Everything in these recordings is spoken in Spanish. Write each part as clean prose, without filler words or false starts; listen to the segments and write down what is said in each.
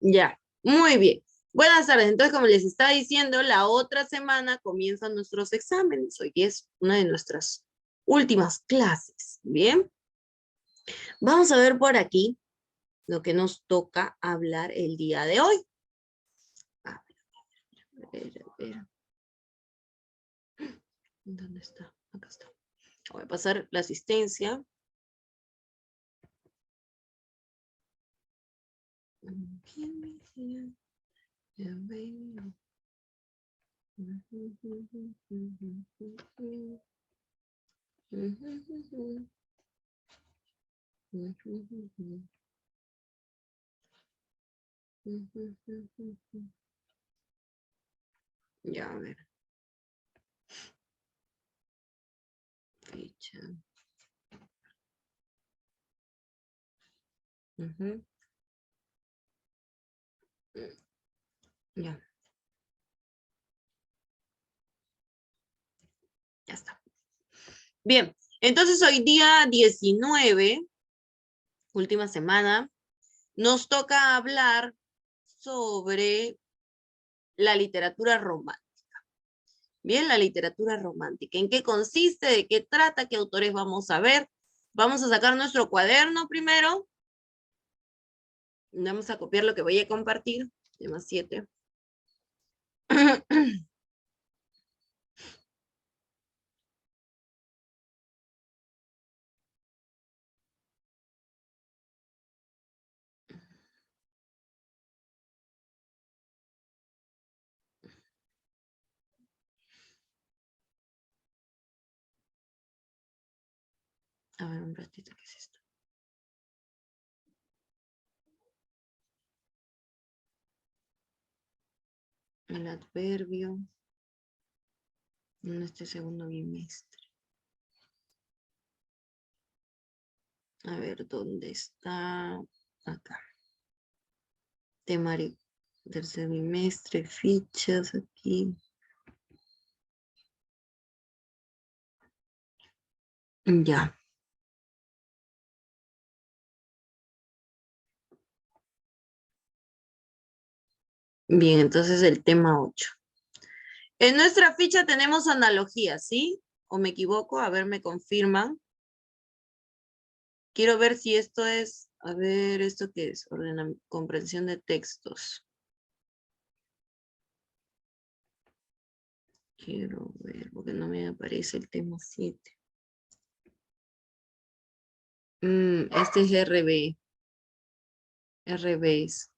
Ya, muy bien. Buenas tardes. Entonces, como les estaba diciendo, la otra semana comienzan nuestros exámenes. Hoy es una de nuestras últimas clases. Bien, vamos a ver por aquí lo que nos toca hablar el día de hoy. A ver. ¿Dónde está? Acá está. Voy a pasar la asistencia. Ya, a ver. Ficha. Ya, ya está. Bien, entonces hoy día 19, última semana, nos toca hablar sobre la literatura romántica. Bien, la literatura romántica. ¿En qué consiste? ¿De qué trata? ¿Qué autores vamos a ver? Vamos a sacar nuestro cuaderno primero. Vamos a copiar lo que voy a compartir. Tema 7. A ver, un ratito, ¿qué es esto? El adverbio. En este segundo bimestre. A ver, ¿dónde está? Acá. Temario. Tercer bimestre, fichas aquí. Ya. Bien, entonces el tema 8. En nuestra ficha tenemos analogías, ¿sí? ¿O me equivoco? A ver, me confirman. Quiero ver si esto es, a ver, ¿esto qué es? Comprensión de textos. Quiero ver, porque no me aparece el tema 7. Este es RB. RB es.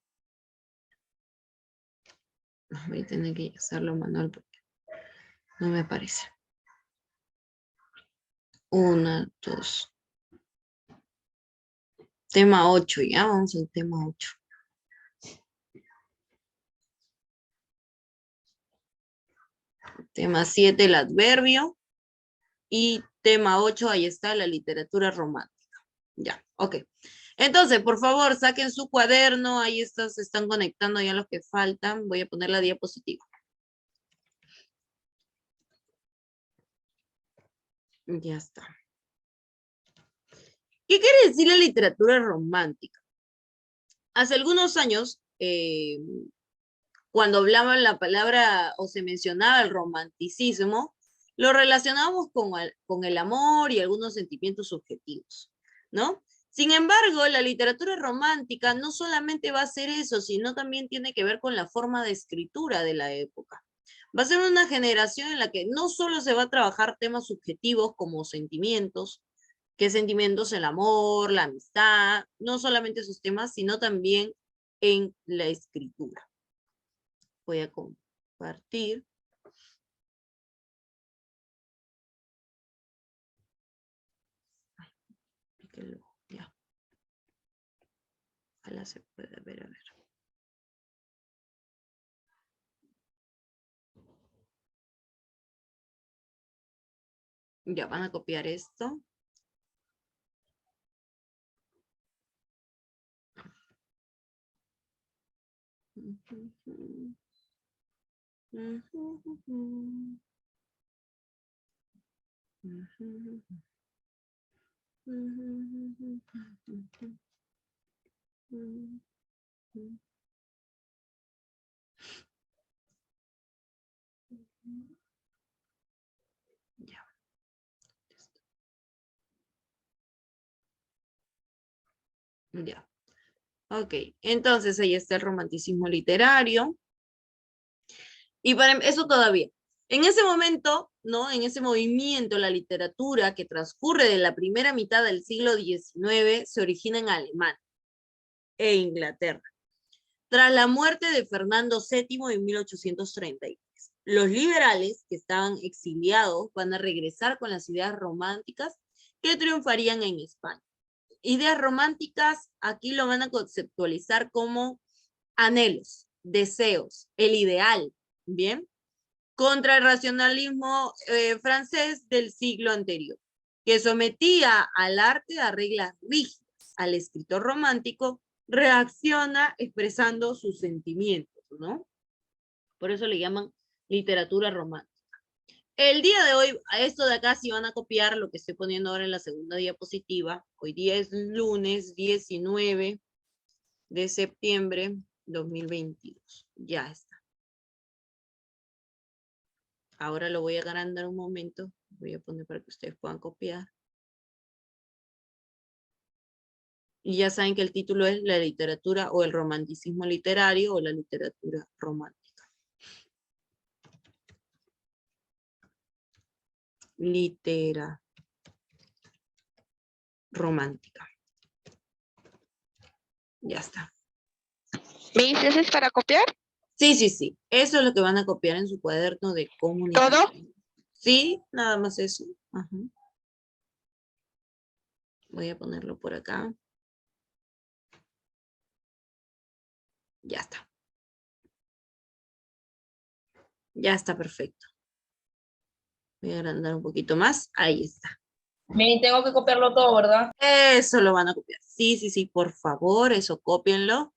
Voy a tener que hacerlo manual porque no me aparece. 1, 2. Tema 8, ya vamos al tema 8. Tema 7, el adverbio. Y tema 8, ahí está la literatura romántica. Ya, ok. Entonces, por favor, saquen su cuaderno. Ahí está, se están conectando ya los que faltan. Voy a poner la diapositiva. Ya está. ¿Qué quiere decir la literatura romántica? Hace algunos años, cuando hablaban la palabra o se mencionaba el romanticismo, lo relacionábamos con el amor y algunos sentimientos subjetivos, ¿no? Sin embargo, la literatura romántica no solamente va a ser eso, sino también tiene que ver con la forma de escritura de la época. Va a ser una generación en la que no solo se va a trabajar temas subjetivos como sentimientos, qué sentimientos, el amor, la amistad, no solamente esos temas, sino también en la escritura. Voy a compartir. Ya. Ojalá se pueda ver, a ver. Ya van a copiar esto. Ya. Ok, entonces ahí está el romanticismo literario. Y para eso todavía. En ese momento, ¿no? En ese movimiento, la literatura que transcurre de la primera mitad del siglo XIX se origina en Alemania e Inglaterra. Tras la muerte de Fernando VII en 1833, los liberales que estaban exiliados van a regresar con las ideas románticas que triunfarían en España. Ideas románticas aquí lo van a conceptualizar como anhelos, deseos, el ideal, ¿bien? Contra el racionalismo francés del siglo anterior, que sometía al arte a reglas rígidas. Al escritor romántico reacciona expresando sus sentimientos, ¿no? Por eso le llaman literatura romántica. El día de hoy, a esto de acá sí van a copiar lo que estoy poniendo ahora en la segunda diapositiva. Hoy día es lunes 19 de septiembre 2022. Ya está. Ahora lo voy a agrandar un momento. Voy a poner para que ustedes puedan copiar. Y ya saben que el título es la literatura o el romanticismo literario o la literatura romántica. Litera romántica. Ya está. ¿Me dices es para copiar? Sí, sí, sí. Eso es lo que van a copiar en su cuaderno de comunicación. ¿Todo? Sí, nada más eso. Ajá. Voy a ponerlo por acá. Ya está. Ya está perfecto. Voy a agrandar un poquito más. Ahí está. Me tengo que copiarlo todo, ¿verdad? Eso lo van a copiar. Sí, sí, sí, por favor, eso cópienlo.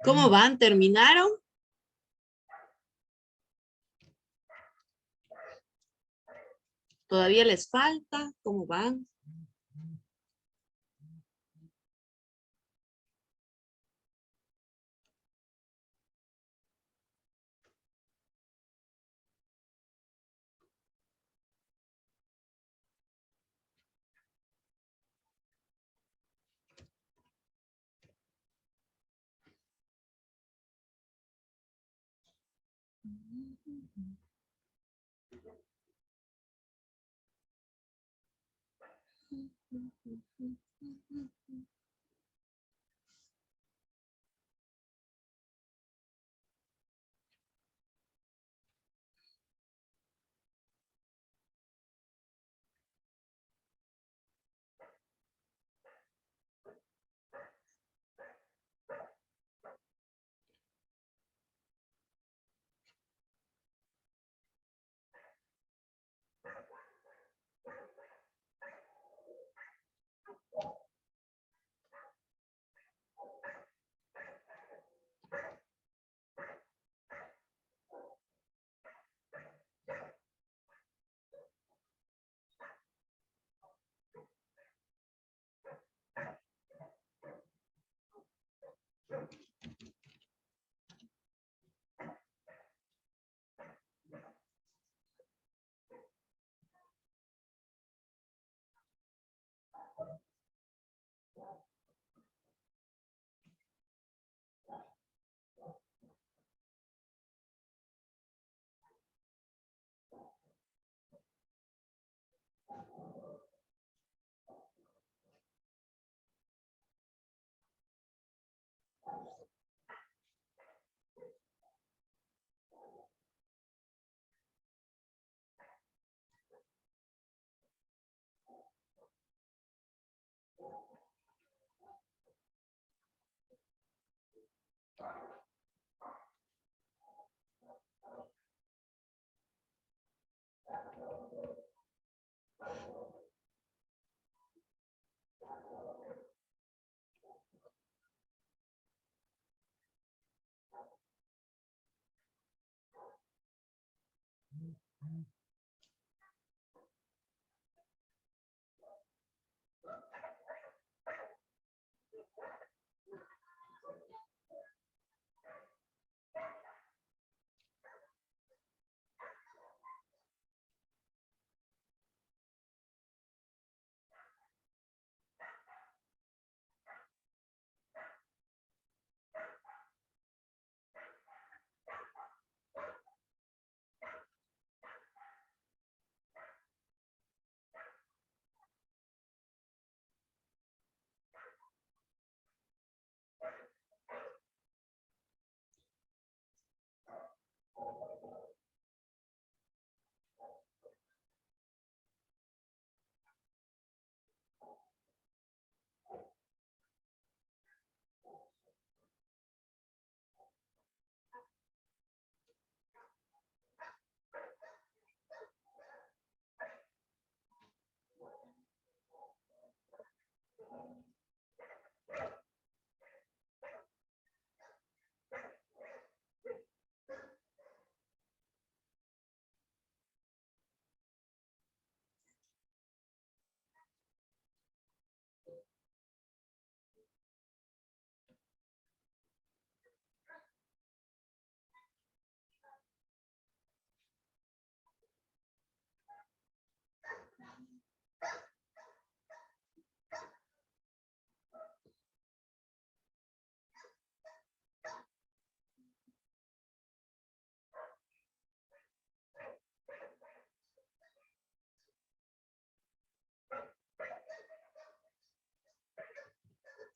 ¿Cómo van? ¿Terminaron? ¿Todavía les falta? ¿Cómo van?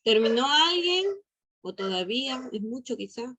¿Terminó alguien? ¿O todavía? Es mucho quizá.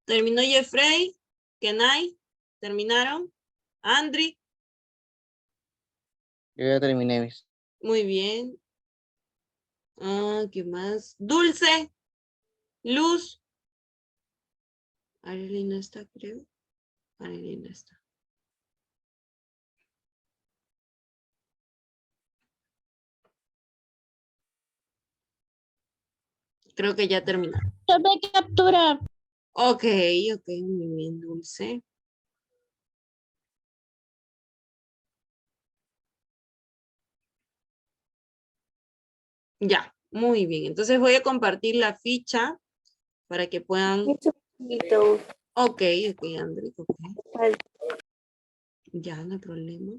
¿Terminó Jeffrey? ¿Kenai? ¿Terminaron? ¿Andri? Yo ya terminé, Miss. Muy bien. Ah, ¿qué más? Dulce. Luz. Arely no está, creo. Arely no está. Creo que ya terminaron. Tomé captura. Ok, ok, muy bien, Dulce. Ya, muy bien. Entonces voy a compartir la ficha para que puedan. Ok, ok, André, ok. Ya, no hay problema.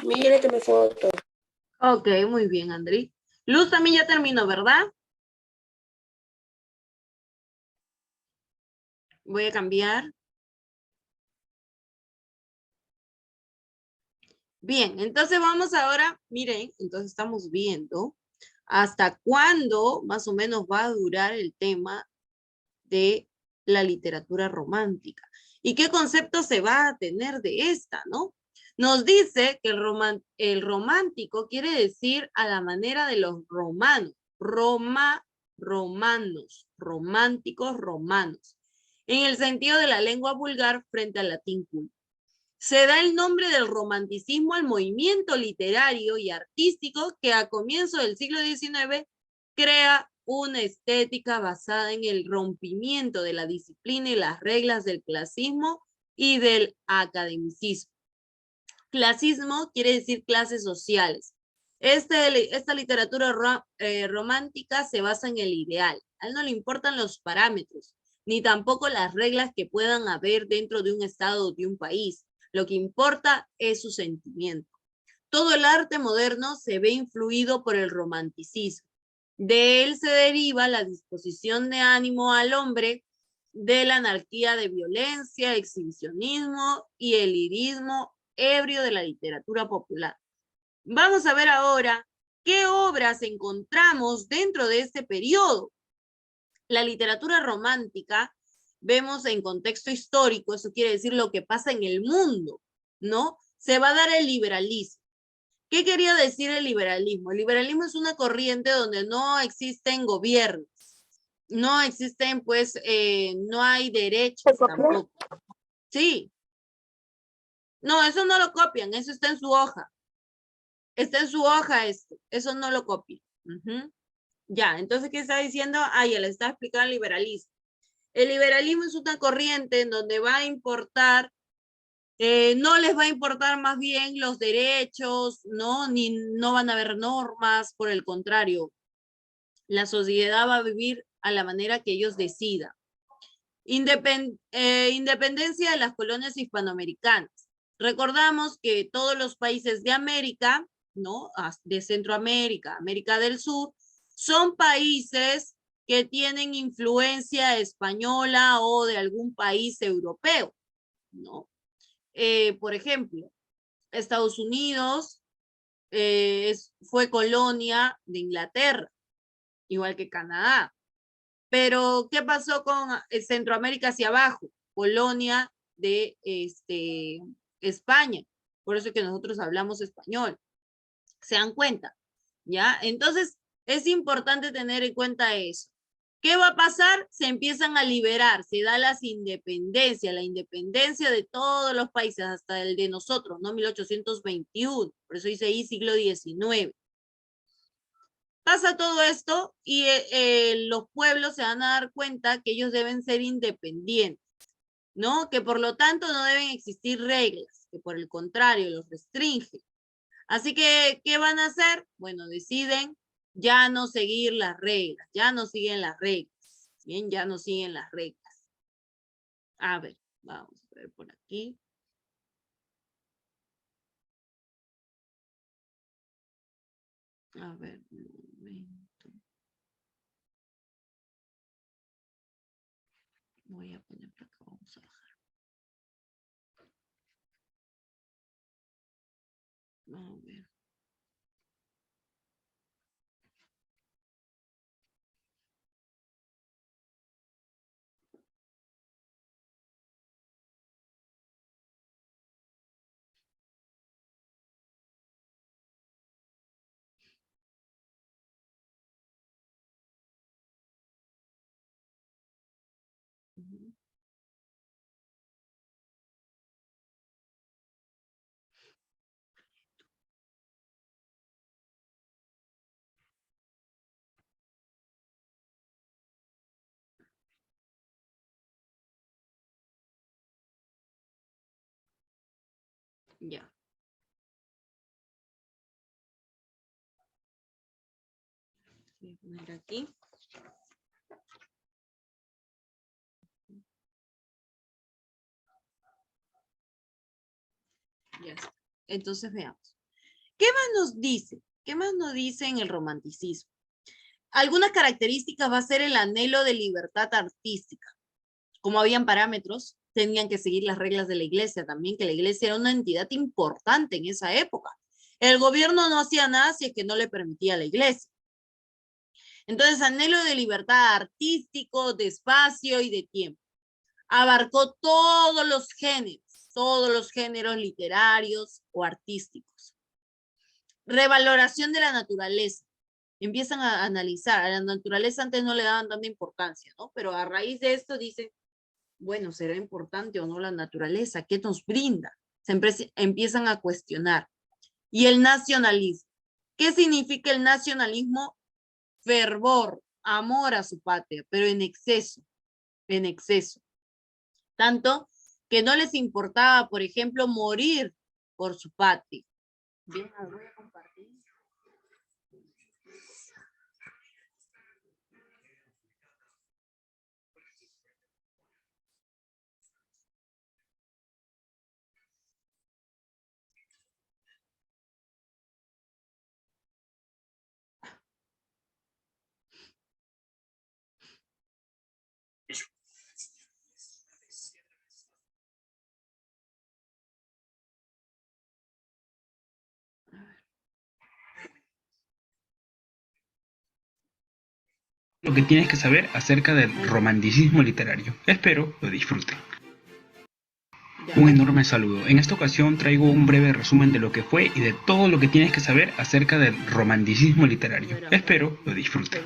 Mire que me foto. Ok, muy bien, Andri. Luz también ya terminó, ¿verdad? Voy a cambiar. Bien, entonces vamos ahora, miren, entonces estamos viendo hasta cuándo más o menos va a durar el tema de la literatura romántica y qué concepto se va a tener de esta, ¿no? Nos dice que el romántico quiere decir a la manera de los romanos, romanos, románticos romanos, en el sentido de la lengua vulgar frente al latín culto. Se da el nombre del romanticismo al movimiento literario y artístico que a comienzos del siglo XIX crea una estética basada en el rompimiento de la disciplina y las reglas del clasismo y del academicismo. Clasismo quiere decir clases sociales. Esta literatura romántica se basa en el ideal. A él no le importan los parámetros, ni tampoco las reglas que puedan haber dentro de un estado o de un país. Lo que importa es su sentimiento. Todo el arte moderno se ve influido por el romanticismo. De él se deriva la disposición de ánimo al hombre de la anarquía de violencia, exhibicionismo y el lirismo ebrio de la literatura popular. Vamos a ver ahora qué obras encontramos dentro de este periodo. La literatura romántica, vemos en contexto histórico, eso quiere decir lo que pasa en el mundo, ¿no? Se va a dar el liberalismo. ¿Qué quería decir el liberalismo? El liberalismo es una corriente donde no existen gobiernos, no existen, pues, no hay derechos tampoco. Sí. No, eso no lo copian, eso está en su hoja. Está en su hoja esto, eso no lo copian. Ya, entonces, ¿qué está diciendo? Ah, ya le está explicando el liberalismo. El liberalismo es una corriente en donde va a importar, no les va a importar más bien los derechos, ¿no? Ni no van a haber normas, por el contrario, la sociedad va a vivir a la manera que ellos decidan. Independencia de las colonias hispanoamericanas. Recordamos que todos los países de América, ¿no? De Centroamérica, América del Sur, son países que tienen influencia española o de algún país europeo, ¿no? Por ejemplo, Estados Unidos fue colonia de Inglaterra, igual que Canadá. Pero, ¿qué pasó con Centroamérica hacia abajo? Polonia de España. Por eso es que nosotros hablamos español. ¿Se dan cuenta? ¿Ya? Entonces, es importante tener en cuenta eso. ¿Qué va a pasar? Se empiezan a liberar, se da la independencia de todos los países, hasta el de nosotros, ¿no? 1821. Por eso dice ahí siglo XIX. Pasa todo esto y los pueblos se van a dar cuenta que ellos deben ser independientes, ¿no? Que por lo tanto no deben existir reglas, que por el contrario los restringen. Así que, ¿qué van a hacer? Bueno, deciden ya no seguir las reglas, ya no siguen las reglas. Bien, ya no siguen las reglas. A ver, vamos a ver por aquí. A ver, un momento. Voy a poner por acá, vamos a bajar. A ver. Ya. Voy a poner aquí. Ya está. Entonces veamos. ¿Qué más nos dice? ¿Qué más nos dice en el romanticismo? Algunas características va a ser el anhelo de libertad artística. Como habían parámetros, tenían que seguir las reglas de la iglesia también, que la iglesia era una entidad importante en esa época. El gobierno no hacía nada si es que no le permitía a la iglesia. Entonces, anhelo de libertad artístico, de espacio y de tiempo. Abarcó todos los géneros literarios o artísticos. Revaloración de la naturaleza. Empiezan a analizar, a la naturaleza antes no le daban tanta importancia, ¿no? Pero a raíz de esto dicen, bueno, ¿será importante o no la naturaleza? ¿Qué nos brinda? Se empiezan a cuestionar. Y el nacionalismo. ¿Qué significa el nacionalismo? Fervor, amor a su patria, pero en exceso, en exceso. Tanto que no les importaba, por ejemplo, morir por su patria. Bien, voy a compartir. Lo que tienes que saber acerca del romanticismo literario. Espero lo disfruten. Un enorme saludo. En esta ocasión traigo un breve resumen de lo que fue y de todo lo que tienes que saber acerca del romanticismo literario. Espero lo disfruten.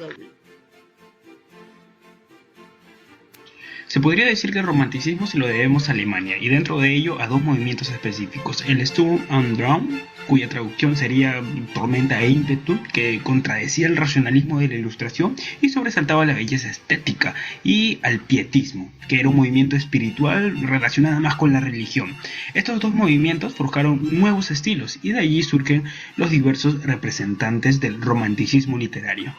Se podría decir que el romanticismo se lo debemos a Alemania, y dentro de ello a dos movimientos específicos: el Sturm und Drang, cuya traducción sería tormenta e ímpetu, que contradecía el racionalismo de la Ilustración y sobresaltaba la belleza estética, y al pietismo, que era un movimiento espiritual relacionado más con la religión. Estos dos movimientos forjaron nuevos estilos, y de allí surgen los diversos representantes del romanticismo literario.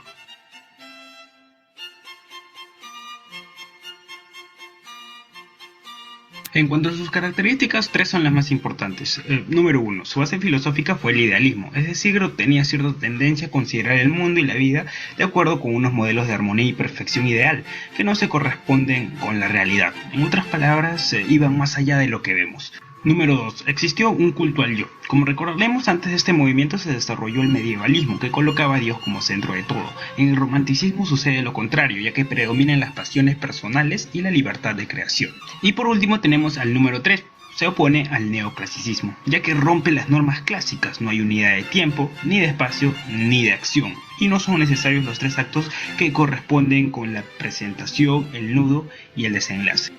En cuanto a sus características, tres son las más importantes. Número 1. Su base filosófica fue el idealismo, es decir, tenía cierta tendencia a considerar el mundo y la vida de acuerdo con unos modelos de armonía y perfección ideal, que no se corresponden con la realidad. En otras palabras, iban más allá de lo que vemos. Número 2. Existió un culto al yo. Como recordaremos, antes de este movimiento se desarrolló el medievalismo, que colocaba a Dios como centro de todo. En el romanticismo sucede lo contrario, ya que predominan las pasiones personales y la libertad de creación. Y por último tenemos al número 3. Se opone al neoclasicismo, ya que rompe las normas clásicas. No hay unidad de tiempo, ni de espacio, ni de acción. Y no son necesarios los tres actos que corresponden con la presentación, el nudo y el desenlace.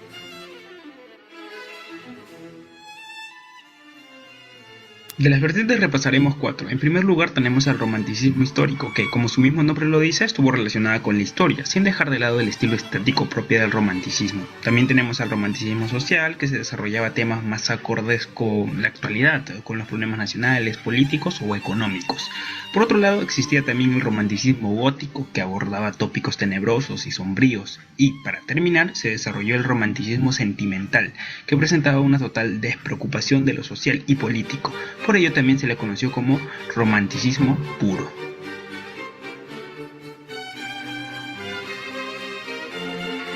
De las vertientes repasaremos 4. En primer lugar tenemos el romanticismo histórico, que como su mismo nombre lo dice, estuvo relacionada con la historia, sin dejar de lado el estilo estético propio del romanticismo. También tenemos el romanticismo social, que se desarrollaba temas más acordes con la actualidad, con los problemas nacionales, políticos o económicos. Por otro lado, existía también el romanticismo gótico, que abordaba tópicos tenebrosos y sombríos. Y, para terminar, se desarrolló el romanticismo sentimental, que presentaba una total despreocupación de lo social y político. Por ello también se le conoció como romanticismo puro.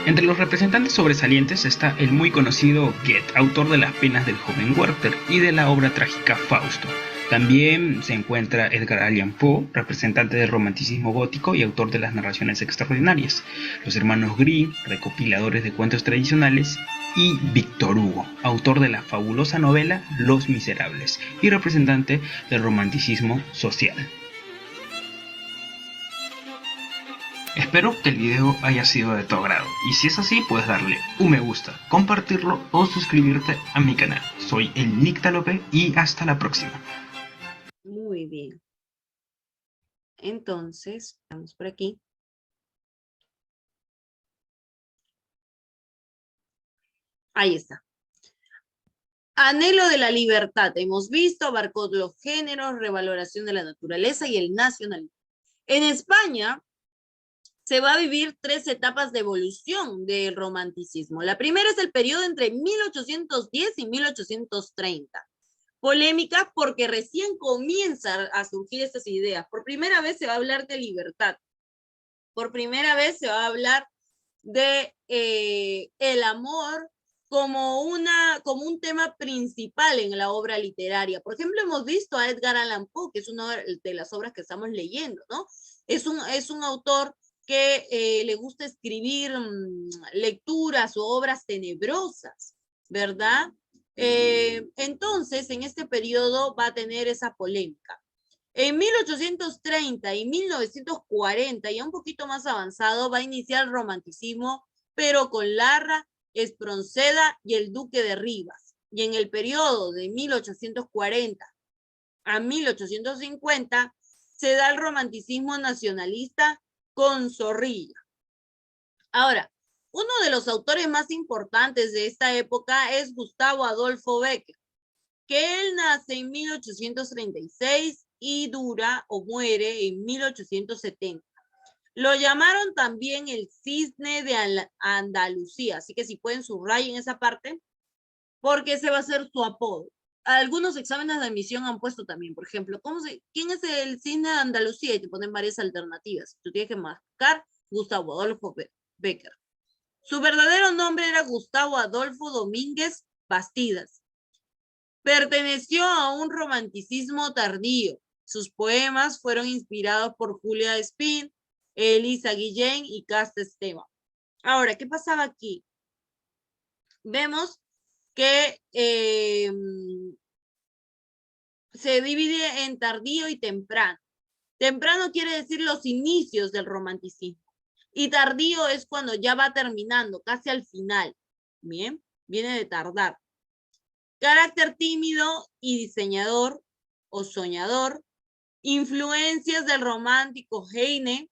Entre los representantes sobresalientes está el muy conocido Goethe, autor de Las penas del joven Werther y de la obra trágica Fausto. También se encuentra Edgar Allan Poe, representante del romanticismo gótico y autor de las narraciones extraordinarias. Los hermanos Grimm, recopiladores de cuentos tradicionales. Y Víctor Hugo, autor de la fabulosa novela Los Miserables y representante del romanticismo social. Espero que el video haya sido de tu agrado, y si es así puedes darle un me gusta, compartirlo o suscribirte a mi canal. Soy el Nictalope y hasta la próxima. Muy bien. Entonces, vamos por aquí. Ahí está. Anhelo de la libertad. Hemos visto, abarcó los géneros, revaloración de la naturaleza y el nacionalismo. En España se va a vivir 3 etapas de evolución del romanticismo. La primera es el periodo entre 1810 y 1830. Polémica porque recién comienza a surgir estas ideas. Por primera vez se va a hablar de libertad. Por primera vez se va a hablar de el amor como un tema principal en la obra literaria. Por ejemplo, hemos visto a Edgar Allan Poe, que es una de las obras que estamos leyendo, ¿no? Es un autor que le gusta escribir lecturas o obras tenebrosas, ¿verdad? Entonces, en este periodo va a tener esa polémica. En 1830 y 1940, ya un poquito más avanzado, va a iniciar el romanticismo, pero con Larra, Espronceda y el Duque de Rivas. Y en el periodo de 1840 a 1850 se da el romanticismo nacionalista con Zorrilla. Ahora, uno de los autores más importantes de esta época es Gustavo Adolfo Bécquer, que él nace en 1836 y dura o muere en 1870. Lo llamaron también el cisne de Andalucía, así que si pueden subrayar en esa parte, porque ese va a ser su apodo. Algunos exámenes de admisión han puesto también, por ejemplo, ¿quién es el cisne de Andalucía? Y te ponen varias alternativas. Tú tienes que marcar Gustavo Adolfo Bécquer. Su verdadero nombre era Gustavo Adolfo Domínguez Bastidas. Perteneció a un romanticismo tardío. Sus poemas fueron inspirados por Julia Espín, Elisa Guillén y Casta Esteban. Ahora, ¿qué pasaba aquí? Vemos que se divide en tardío y temprano. Temprano quiere decir los inicios del romanticismo. Y tardío es cuando ya va terminando, casi al final. Bien, viene de tardar. Carácter tímido y diseñador o soñador. Influencias del romántico Heine.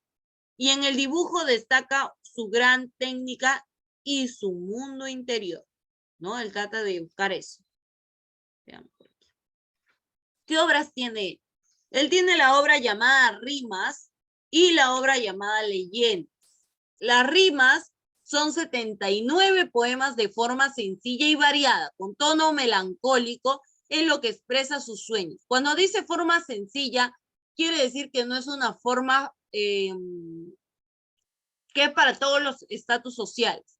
Y en el dibujo destaca su gran técnica y su mundo interior, ¿no? Él trata de buscar eso. Veamos por aquí. ¿Qué obras tiene él? Él tiene la obra llamada Rimas y la obra llamada Leyendas. Las rimas son 79 poemas de forma sencilla y variada, con tono melancólico en lo que expresa sus sueños. Cuando dice forma sencilla, quiere decir que no es una forma que es para todos los estatus sociales.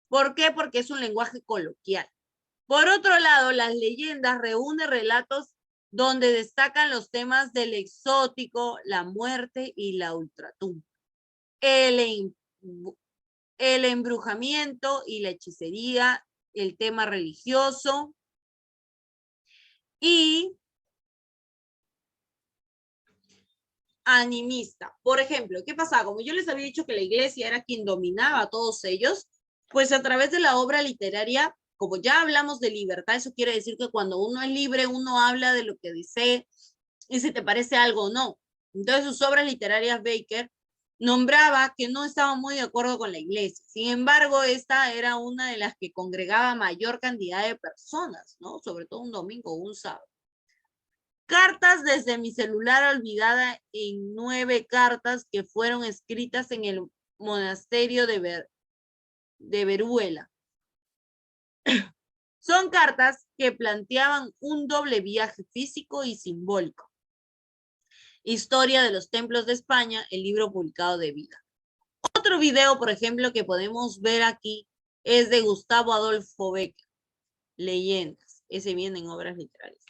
¿Por qué? Porque es un lenguaje coloquial. Por otro lado, las leyendas reúnen relatos donde destacan los temas del exótico, la muerte y la ultratumba. El embrujamiento y la hechicería, el tema religioso y animista. Por ejemplo, ¿qué pasaba? Como yo les había dicho que la iglesia era quien dominaba a todos ellos, pues a través de la obra literaria, como ya hablamos de libertad, eso quiere decir que cuando uno es libre, uno habla de lo que desee y si te parece algo o no. Entonces sus obras literarias, Bécquer nombraba que no estaba muy de acuerdo con la iglesia. Sin embargo, esta era una de las que congregaba mayor cantidad de personas, ¿no? Sobre todo un domingo o un sábado. Cartas desde mi celular olvidada en 9 cartas que fueron escritas en el monasterio de Veruela. Son cartas que planteaban un doble viaje físico y simbólico. Historia de los templos de España, el libro publicado de vida. Otro video, por ejemplo, que podemos ver aquí es de Gustavo Adolfo Bécquer, Leyendas. Ese viene en obras literarias.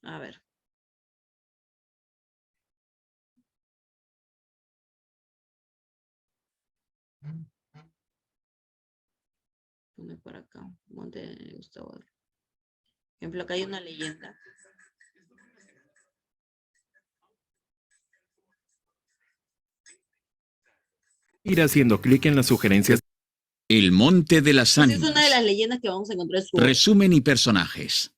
A ver. Pone por acá. Monte de Gustavo. Por ejemplo, acá hay una leyenda. Ir haciendo clic en las sugerencias. El Monte de las Esa es Ánimas. una de las leyendas que vamos a encontrar en su Resumen y personajes.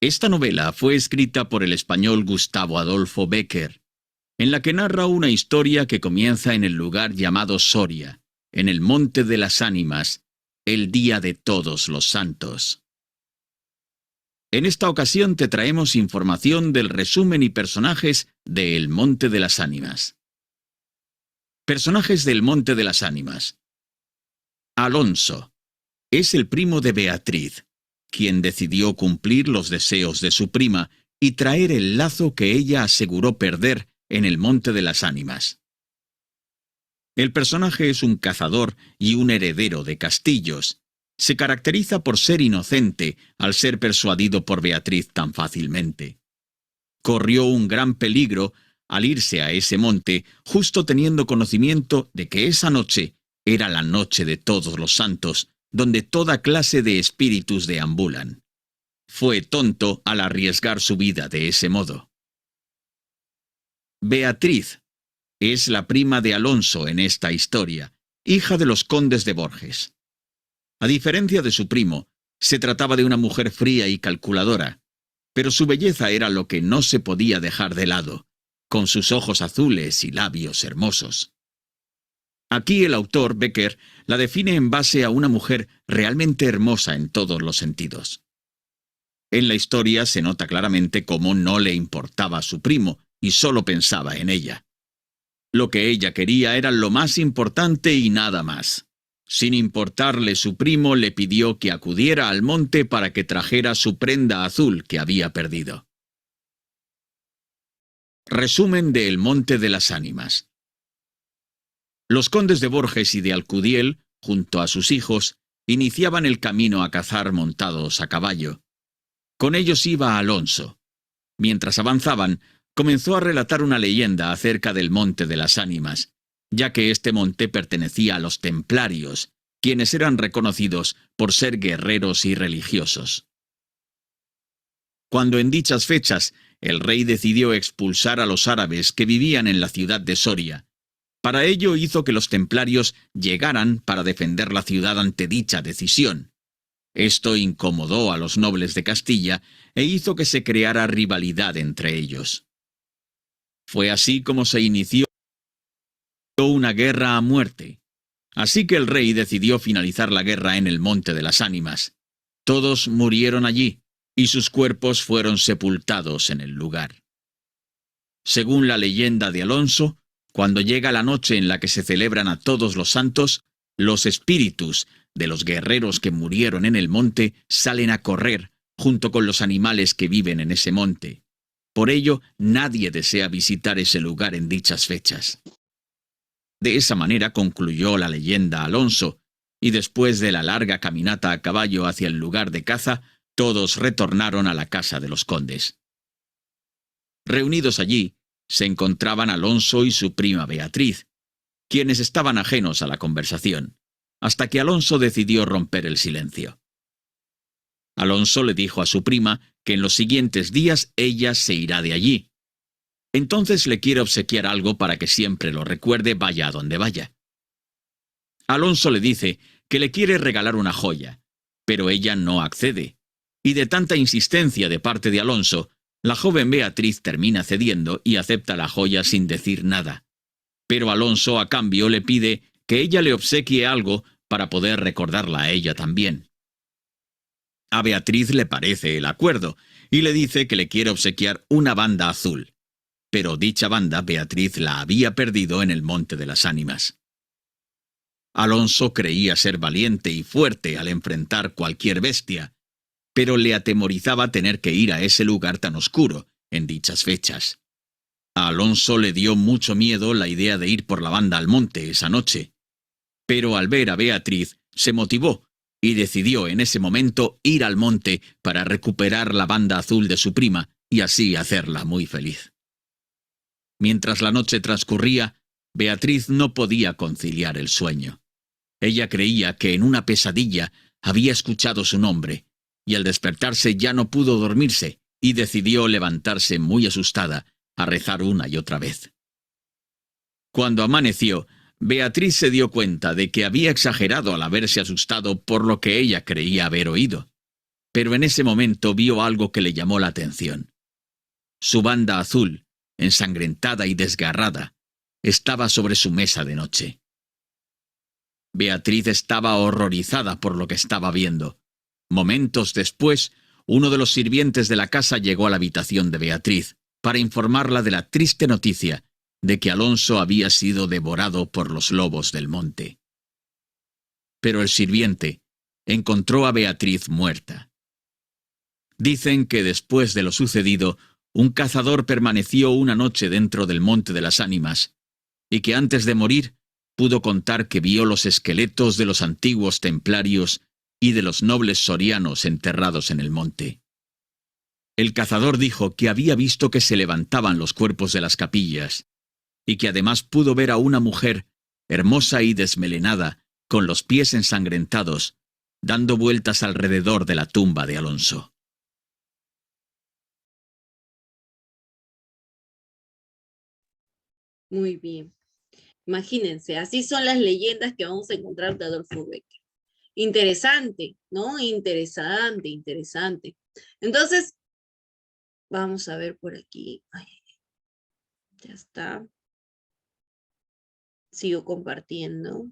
Esta novela fue escrita por el español Gustavo Adolfo Bécquer, en la que narra una historia que comienza en el lugar llamado Soria, en el Monte de las Ánimas, el día de Todos los Santos. En esta ocasión te traemos información del resumen y personajes de El Monte de las Ánimas. Personajes del Monte de las Ánimas. Alonso es el primo de Beatriz, quien decidió cumplir los deseos de su prima y traer el lazo que ella aseguró perder en el Monte de las Ánimas. El personaje es un cazador y un heredero de castillos. Se caracteriza por ser inocente al ser persuadido por Beatriz tan fácilmente. Corrió un gran peligro al irse a ese monte, justo teniendo conocimiento de que esa noche era la noche de todos los santos, donde toda clase de espíritus deambulan. Fue tonto al arriesgar su vida de ese modo. Beatriz es la prima de Alonso en esta historia, hija de los condes de Borges. A diferencia de su primo, se trataba de una mujer fría y calculadora, pero su belleza era lo que no se podía dejar de lado, con sus ojos azules y labios hermosos. Aquí el autor, Becker, la define en base a una mujer realmente hermosa en todos los sentidos. En la historia se nota claramente cómo no le importaba a su primo y solo pensaba en ella. Lo que ella quería era lo más importante y nada más. Sin importarle su primo, le pidió que acudiera al monte para que trajera su prenda azul que había perdido. Resumen de El Monte de las Ánimas. Los condes de Borges y de Alcudiel, junto a sus hijos, iniciaban el camino a cazar montados a caballo. Con ellos iba Alonso. Mientras avanzaban, comenzó a relatar una leyenda acerca del Monte de las Ánimas, ya que este monte pertenecía a los templarios, quienes eran reconocidos por ser guerreros y religiosos. Cuando en dichas fechas el rey decidió expulsar a los árabes que vivían en la ciudad de Soria, para ello hizo que los templarios llegaran para defender la ciudad ante dicha decisión. Esto incomodó a los nobles de Castilla e hizo que se creara rivalidad entre ellos. Fue así como se inició una guerra a muerte. Así que el rey decidió finalizar la guerra en el Monte de las Ánimas. Todos murieron allí, y sus cuerpos fueron sepultados en el lugar. Según la leyenda de Alonso, cuando llega la noche en la que se celebran a todos los santos, los espíritus de los guerreros que murieron en el monte salen a correr junto con los animales que viven en ese monte. Por ello, nadie desea visitar ese lugar en dichas fechas. De esa manera concluyó la leyenda Alonso, y después de la larga caminata a caballo hacia el lugar de caza, todos retornaron a la casa de los condes. Reunidos allí, se encontraban Alonso y su prima Beatriz, quienes estaban ajenos a la conversación, hasta que Alonso decidió romper el silencio. Alonso le dijo a su prima que en los siguientes días ella se irá de allí. Entonces le quiere obsequiar algo para que siempre lo recuerde vaya a donde vaya. Alonso le dice que le quiere regalar una joya, pero ella no accede, y de tanta insistencia de parte de Alonso, la joven Beatriz termina cediendo y acepta la joya sin decir nada. Pero Alonso a cambio le pide que ella le obsequie algo para poder recordarla a ella también. A Beatriz le parece el acuerdo y le dice que le quiere obsequiar una banda azul. Pero dicha banda Beatriz la había perdido en el Monte de las Ánimas. Alonso creía ser valiente y fuerte al enfrentar cualquier bestia, pero le atemorizaba tener que ir a ese lugar tan oscuro en dichas fechas. A Alonso le dio mucho miedo la idea de ir por la banda al monte esa noche, pero al ver a Beatriz se motivó y decidió en ese momento ir al monte para recuperar la banda azul de su prima y así hacerla muy feliz. Mientras la noche transcurría, Beatriz no podía conciliar el sueño. Ella creía que en una pesadilla había escuchado su nombre, y al despertarse ya no pudo dormirse, y decidió levantarse muy asustada a rezar una y otra vez. Cuando amaneció, Beatriz se dio cuenta de que había exagerado al haberse asustado por lo que ella creía haber oído, pero en ese momento vio algo que le llamó la atención. Su banda azul, ensangrentada y desgarrada, estaba sobre su mesa de noche. Beatriz estaba horrorizada por lo que estaba viendo. Momentos después, uno de los sirvientes de la casa llegó a la habitación de Beatriz, para informarla de la triste noticia de que Alonso había sido devorado por los lobos del monte. Pero el sirviente encontró a Beatriz muerta. Dicen que después de lo sucedido, un cazador permaneció una noche dentro del Monte de las Ánimas, y que antes de morir pudo contar que vio los esqueletos de los antiguos templarios y de los nobles sorianos enterrados en el monte. El cazador dijo que había visto que se levantaban los cuerpos de las capillas, y que además pudo ver a una mujer, hermosa y desmelenada, con los pies ensangrentados, dando vueltas alrededor de la tumba de Alonso. Muy bien. Imagínense, así son las leyendas que vamos a encontrar de Adolfo Bécquer. Interesante, ¿no? Interesante, interesante. Entonces, vamos a ver por aquí. Ay, ya está. Sigo compartiendo.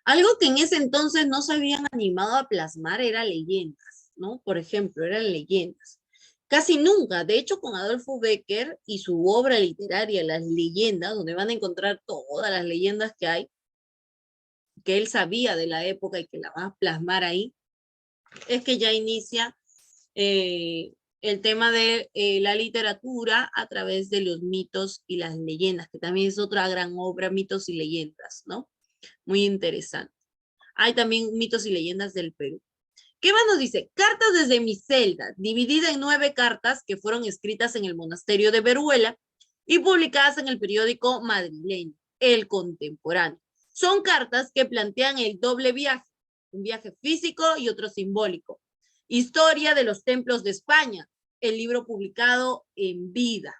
Algo que en ese entonces no se habían animado a plasmar era leyendas, ¿no? Por ejemplo, eran leyendas. Casi nunca, de hecho, con Adolfo Bécquer y su obra literaria, Las Leyendas, donde van a encontrar todas las leyendas que hay, que él sabía de la época y que la va a plasmar ahí, es que ya inicia el tema de la literatura a través de los mitos y las leyendas, que también es otra gran obra, Mitos y Leyendas, ¿no? Muy interesante. Hay también Mitos y Leyendas del Perú. ¿Qué más nos dice? Cartas desde mi celda, dividida en 9 cartas que fueron escritas en el monasterio de Veruela y publicadas en el periódico madrileño, El Contemporáneo. Son cartas que plantean el doble viaje, un viaje físico y otro simbólico. Historia de los templos de España, el libro publicado en vida.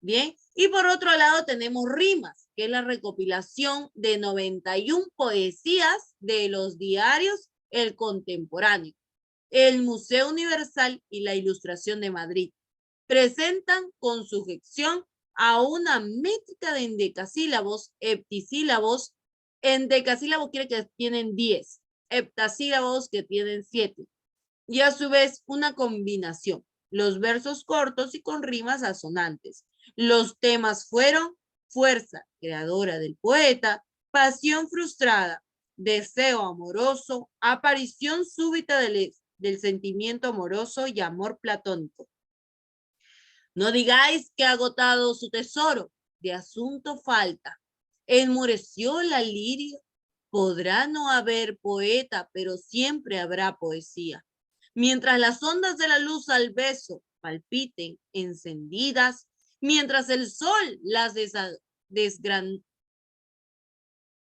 Bien, y por otro lado tenemos Rimas, que es la recopilación de 91 poesías de los diarios El Contemporáneo, el Museo Universal y la Ilustración de Madrid. Presentan con sujeción a una métrica de endecasílabos, heptasílabos. Endecasílabos quiere que tienen 10, heptasílabos que tienen 7. Y a su vez una combinación, los versos cortos y con rimas asonantes. Los temas fueron fuerza creadora del poeta, pasión frustrada, deseo amoroso, aparición súbita del sentimiento amoroso y amor platónico. No digáis que ha agotado su tesoro, de asunto falta. Enmureció la liria, podrá no haber poeta, pero siempre habrá poesía. Mientras las ondas de la luz al beso palpiten encendidas, mientras el sol las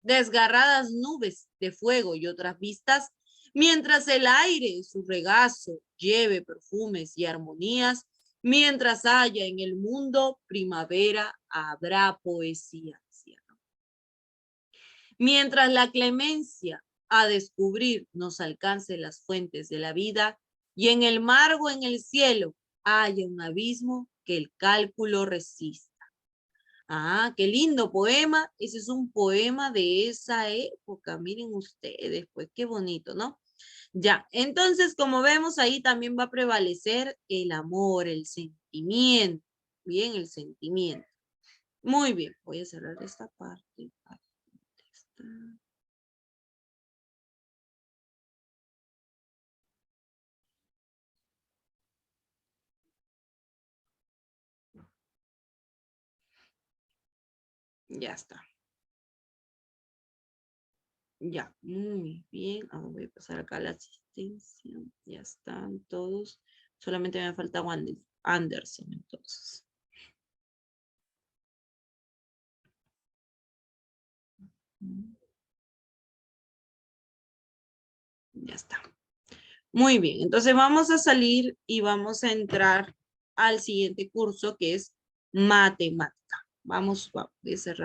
desgarradas nubes de fuego y otras vistas, mientras el aire su regazo lleve perfumes y armonías, mientras haya en el mundo primavera, habrá poesía. Mientras la clemencia a descubrir nos alcance las fuentes de la vida y en el mar o en el cielo haya un abismo que el cálculo resista. Ah, qué lindo poema. Ese es un poema de esa época. Miren ustedes, pues qué bonito, ¿no? Ya, entonces como vemos ahí también va a prevalecer el amor, el sentimiento. Bien, el sentimiento. Muy bien, voy a cerrar esta parte. Ya está. Ya, muy bien. Ahora voy a pasar acá a la asistencia. Ya están todos. Solamente me falta Anderson, entonces. Ya está. Muy bien, entonces vamos a salir y vamos a entrar al siguiente curso que es matemática. Vamos a cerrar.